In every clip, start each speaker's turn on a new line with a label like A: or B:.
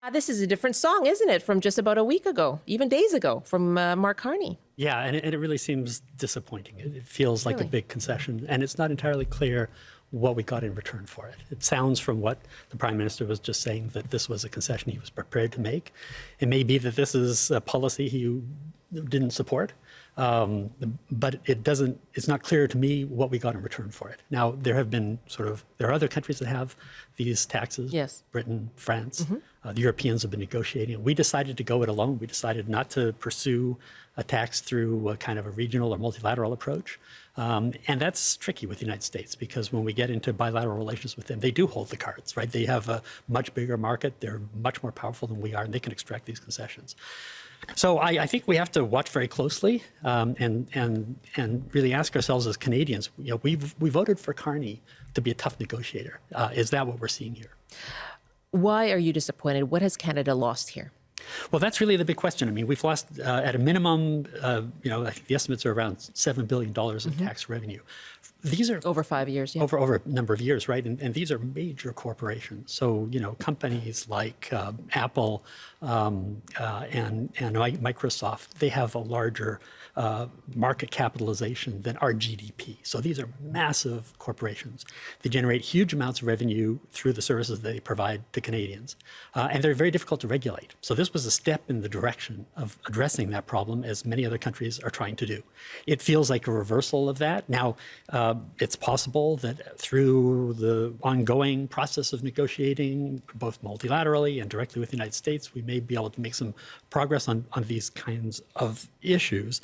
A: This is a different song, isn't it, from just about a week ago, even days ago, from Mark Carney.
B: Yeah, and it really seems disappointing. It feels like a big concession, and it's not entirely clear what we got in return for it. It sounds from what the Prime Minister was just saying that this was a concession he was prepared to make. It may be that this is a policy he didn't support, but it's not clear to me what we got in return for it. Now, there are other countries that have these taxes.
A: Yes.
B: Britain, France, the Europeans have been negotiating. We decided to go it alone. We decided not to pursue a tax through a kind of a regional or multilateral approach. And that's tricky with the United States because when we get into bilateral relations with them, they do hold the cards, right? They have a much bigger market. They're much more powerful than we are, and they can extract these concessions. So I think we have to watch very closely and really ask ourselves as Canadians, we voted for Carney to be a tough negotiator. Is that what we're seeing here?
A: Why are you disappointed? What has Canada lost here?
B: Well, that's really the big question. I mean, we've lost, at a minimum, I think the estimates are around $7 billion in tax revenue. These are
A: over 5 years, yeah.
B: over a number of years, right? And these are major corporations. So, companies like Apple and Microsoft, they have a larger market capitalization than our GDP. So these are massive corporations. They generate huge amounts of revenue through the services they provide to Canadians. And they're very difficult to regulate. So this was a step in the direction of addressing that problem, as many other countries are trying to do. It feels like a reversal of that. Now, it's possible that through the ongoing process of negotiating, both multilaterally and directly with the United States, we may be able to make some progress on these kinds of issues.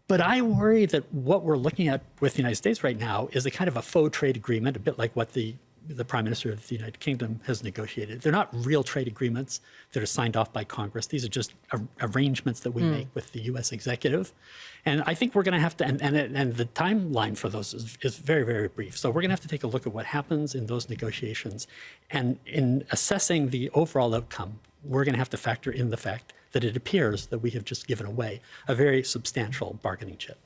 B: But I worry that what we're looking at with the United States right now is a kind of a faux trade agreement, a bit like what the Prime Minister of the United Kingdom has negotiated. They're not real trade agreements that are signed off by Congress. These are just arrangements that we make with the U.S. executive. And I think we're going to have to, and the timeline for those is very, very brief. So we're going to have to take a look at what happens in those negotiations. And in assessing the overall outcome, we're going to have to factor in the fact that it appears that we have just given away a very substantial bargaining chip.